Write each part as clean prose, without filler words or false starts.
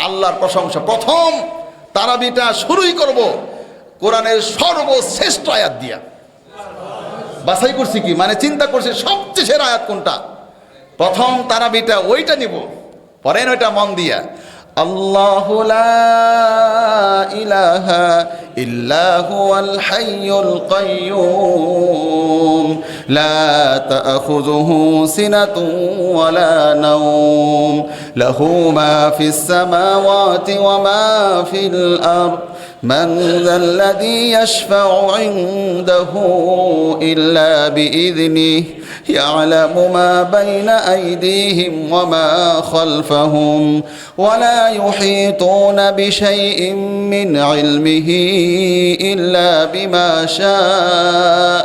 আল্লাহর প্রশংসা। প্রথম তারাবিটা শুরুই করব কোরআনের সর্বশ্রেষ্ঠ আয়াত দিয়া। বাছাই করছি কি, মানে চিন্তা করছি সবচেয়ে সেরা আয়াত কোনটা, প্রথম তারাবিটা ওইটা নিব। পরেন ওইটা মন দিয়া, আল্লাহু লা ইলাহা ইল্লা হুয়াল হাইয়ুল কাইয়্যুম লা তাখুযুহু সিনাতুন ওয়ালা নাওম লাহু মা ফিস সামাওয়াতি ওয়া মা ফিল আরদ من ذا الذي يشفع عنده إلا بإذنه يعلم ما بين أيديهم وما خلفهم ولا يحيطون بشيء من علمه إلا بما شاء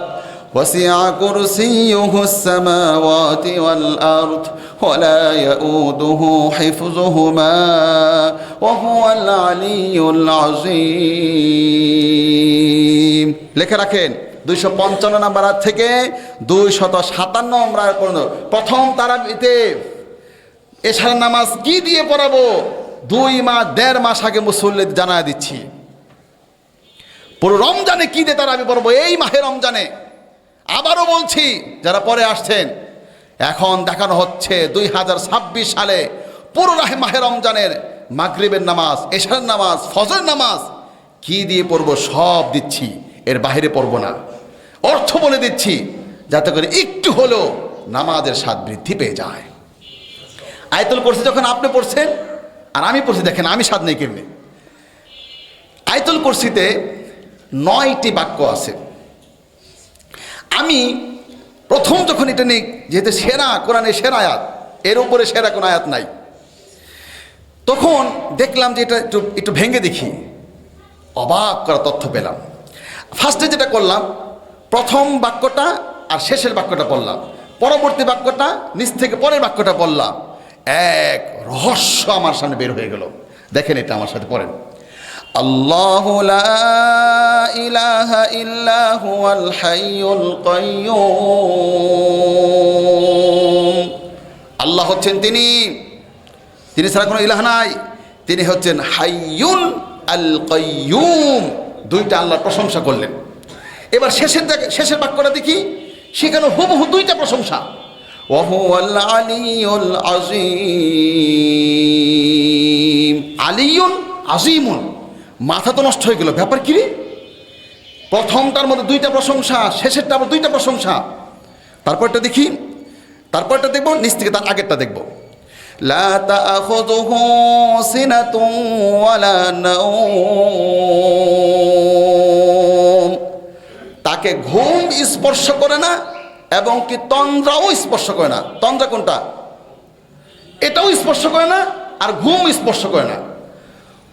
وسع كرسيه السماوات والأرض ولا يؤوده حفظهما وهو العلي العظيم। লেখা রাখেন 255 নম্বর আয়াত থেকে 257 নম্বর আয়াত পর্যন্ত প্রথম তারাবিতে এশার নামাজ কি দিয়ে পড়াবো 1.5 মাস আগে মুসল্লি জানায় দিচ্ছি। পুরো রমজানে কি দিয়ে তারাবি পড়বো এই মাহে রমজানে। আবারও বলছি যারা পরে আসছেন, এখন দেখানো হচ্ছে 2026 সালে পুরো মাহে রমজানের মাগরিবের নামাজ, এশার নামাজ, ফজর নামাজ কি দিয়ে পড়বো সব দিচ্ছি, এর বাইরে পড়বো না। অর্থ বলে দিচ্ছি যাতে করে একটু হলো নামাজের স্বাদ বৃদ্ধি পেয়ে যায়। আয়াতুল কুরসি যখন আপনি পড়ছেন আর আমি পড়ছি, দেখেন আমি স্বাদ নেই কেমনি। আয়াতুল কুরসিতে 9টি বাক্য আছে। আমি প্রথম যখন এটা নিই, যেহেতু সেরা কোরআনের সেরা আয়াত, এর উপরে সেরা কোনো আয়াত নাই, তখন দেখলাম যে এটা একটু ভেঙে দেখি, অবাক করা তথ্য পেলাম। ফার্স্টে যেটা করলাম, প্রথম বাক্যটা আর শেষের বাক্যটা পড়লাম, পরবর্তী বাক্যটা নিচ থেকে পরের বাক্যটা পড়লাম, এক রহস্য আমার সামনে বের হয়ে গেল। দেখেন এটা আমার সাথে পড়েন, আল্লাহু লা ইলাহা ইল্লা হুয়াল হাইয়ুল কাইয়্যুম। আল্লাহ হচ্ছেন তিনি ছাড়া কোনো ইলাহ নাই। তিনি হচ্ছেন হাইয়ুল আল কাইয়্যুম। দুইটা আল্লাহর প্রশংসা করলেন। এবার শেষের বাক্যটা দেখি, সেখানে হুবহু দুইটা প্রশংসা, ওয়া হুয়াল আলিয়ুল আযীম। আলিয়ুন আযীমুন, মাথা তো নষ্ট হয়ে গেল, ব্যাপার কি রে? প্রথমটার মধ্যে দুইটা প্রশংসা, শেষেরটা আবার দুইটা প্রশংসা। তারপরটা দেখি, তারপরটা দেখবো, নিচ থেকে তার আগেরটা দেখবো। লা তাখুযুহু সিনাতুন ওয়ালা নাওম, তাকে ঘুম স্পর্শ করে না এবং কি তন্দ্রাও স্পর্শ করে না। তন্দ্রা কোনটা? এটাও স্পর্শ করে না আর ঘুম স্পর্শ করে না।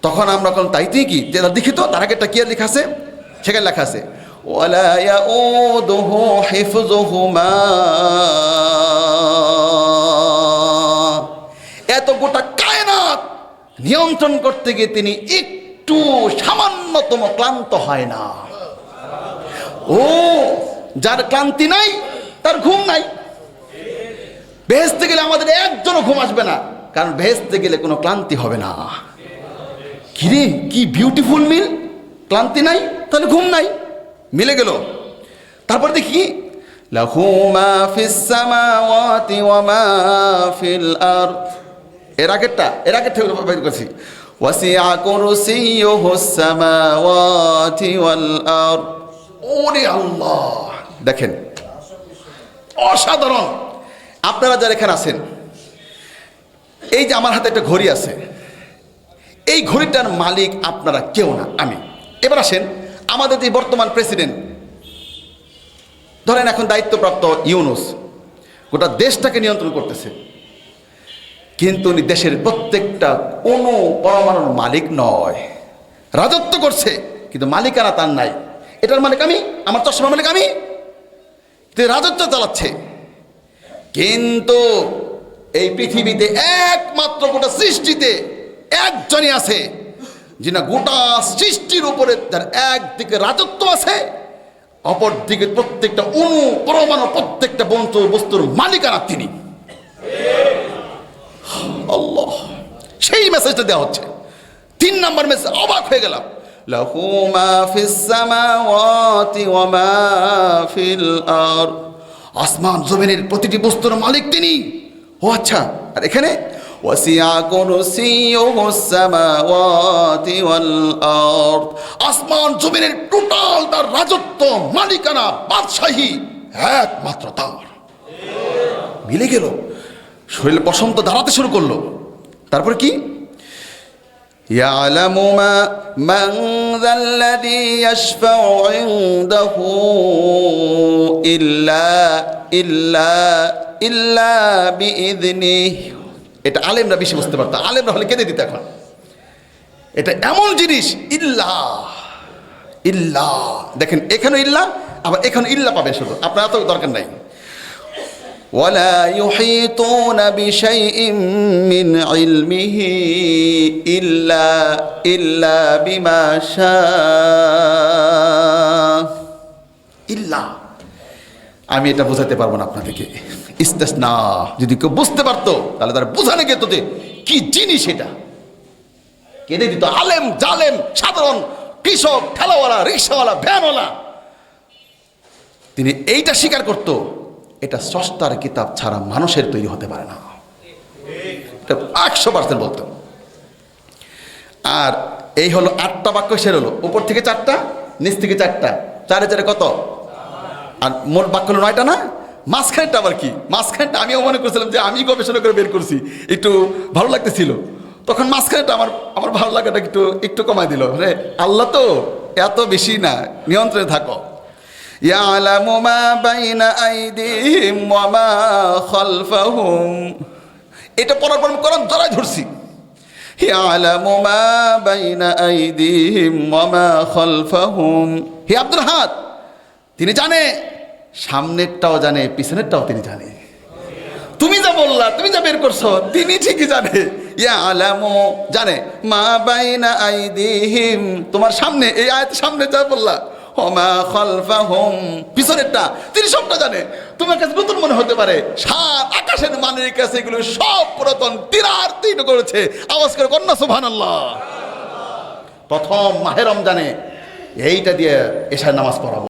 তখন আমরা কোন তাইতেই কি যেটা দেখি, তো তার আগেরটা কি লেখা আছে, সেখানে লেখা আছে ওয়ালা ইয়াউদুহু হিফযুহুমা। এত গোটা কায়নাত নিয়ন্ত্রণ করতে গিয়ে তিনি একটু সামান্যতম ক্লান্ত হয় না। ও যার ক্লান্তি নাই তার ঘুম নাই। বেহেশতে গেলে আমাদের একজনও ঘুম আসবে না, কারণ বেহেশতে গেলে কোনো ক্লান্তি হবে না। কিরে কি বিউটিফুল মিল, ক্লান্তি নাই তাহলে ঘুম নাই, মিলে গেল। তারপর দেখি লাহু মা ফিস সামাওয়াতি ওয়া মা ফিল আরদ। এর আগেরটা বের করছি, ওয়াসিআ কুরসিয়ুহুস সামাওয়াতি ওয়াল আরদ। ওরে আল্লাহ, দেখেন অসাধারণ। আপনারা যারা এখানে আছেন, এই যে আমার হাতে একটা ঘড়ি আছে, এই ঘড়িটার মালিক আপনারা কেউ না, আমি। এবার আসেন, আমাদের যে বর্তমান প্রেসিডেন্ট, ধরেন এখন দায়িত্বপ্রাপ্ত ইউনূস গোটা দেশটাকে নিয়ন্ত্রণ করতেছে, কিন্তু উনি দেশের প্রত্যেকটা কোনো পরমাণুর মালিক নয়। রাজত্ব করছে কিন্তু মালিকানা তার নাই। এটার মালিক আমি, আমার চশমার মালিক আমি, রাজত্ব চালাচ্ছে। কিন্তু এই পৃথিবীতে একমাত্র গোটা সৃষ্টিতে একজনই আছে যিনি গোটা সৃষ্টির উপরে তার একদিকে রাজত্ব আছে, অপরদিকে প্রত্যেকটা অণু পরমাণু প্রত্যেকটা বস্তুর মালিকানা তিনি। আল্লাহ, সেই মেসেজটা দেওয়া হচ্ছে। 3 নম্বর মেসেজ, অবাক হয়ে গেলাম, লাহু মা ফিস সামাওয়াতি ওয়া মা ফিল আরদ, আসমান জমিনের প্রতিটি বস্তুর মালিক তিনি। ও আচ্ছা, আর এখানে ওয়াসিআ কুরসিয়ুহুস সামাওয়াতি ওয়াল আরদ, আসমান জমিনের টোটাল তার রাজত্ব, মালিকানা, বাদশাহী একমাত্র তার। মিলে গেল, শরীর বসন্ত দাঁড়াতে শুরু করলো। তারপর কি, ইয়ালামু মান যাল্লাযী ইয়াশফাউ ইনদাহু ইল্লা বিইযনিহি। এটা আলেমরা বেশি বুঝতে পারতো, আলেমরা হলে কেঁদে দিত। এখন এটা এমন জিনিস, ইল্লা দেখেন, এখানে ইল্লা, আবার এখানে ইল্লা পাবেন শুধু, আপনার এত দরকার নাই। ওয়ালা ইউহিতুনা বিশাইইম মিন ইলমিহি ইল্লা বিমা শাআ। ইল্লা, আমি এটা বোঝাতে পারবো না আপনাদেরকে। ইস্তেসনা, যদি কেউ বুঝতে পারতো তাহলে তার বোঝানো গেত যে কি জিনিস এটা। কেঁদে দিত আলেম, জালেম, সাধারণ কৃষক, ঠেলাওয়ালা, রিক্সাওয়ালা, ভ্যানওয়ালা। তিনি এইটা স্বীকার করত, এটা স্রষ্টার কিতাব ছাড়া মানুষের তৈরি হতে পারে না। এটা 100% বলতো। আর এই হলো 8টা বাক্য, শের হলো উপর থেকে 4টা, নিচ থেকে 4টা, 4 4 কত, আর মোট বাক্য হলো 9টা না। মাঝখানটা আবার কি, মাঝখানটা আমিও মনে করছিলাম যে আমি গবেষণা করে বের করছি, একটু ভালো লাগতেছিল। তখন মাঝখানটা আমার ভালো লাগাটা একটু কমাই দিল। আল্লাহ তো এত বেশি না, নিয়ন্ত্রণে থাকো। ইয়ালামু মা বাইনা আইদিহিম ওয়া মা খালফাহুম, এটা পড়ার পর কোরআন জড়াই ধরছি। ইয়ালামু মা বাইনা আইদিহিম ওয়া মা খালফাহুম, হে আব্দুল হাদ, তিনি জানে, সামনেরটাও জানে, পিছনেরটাও তিনি জানে। তুমি যা বললা, তুমি যা বের করছো, তিনি ঠিকই জানে। ইয়ালামু, জানে, মা বাইনা আইদিহিম, তোমার সামনে, এই আয়াতের সামনে যা বললা, ওমা খালফাহুম, পিছনেরটা, তিনি সবটা জানে। তোমার কাছে নতুন মনে হতে পারে, 7 আকাশের মানের কাছে এগুলো সব পুরাতন, তিন করেছে। আওয়াজ করে কন্যা সুবহানাল্লাহ। প্রথম মাহে রমজানে এইটা দিয়ে এশার নামাজ পড়াবো।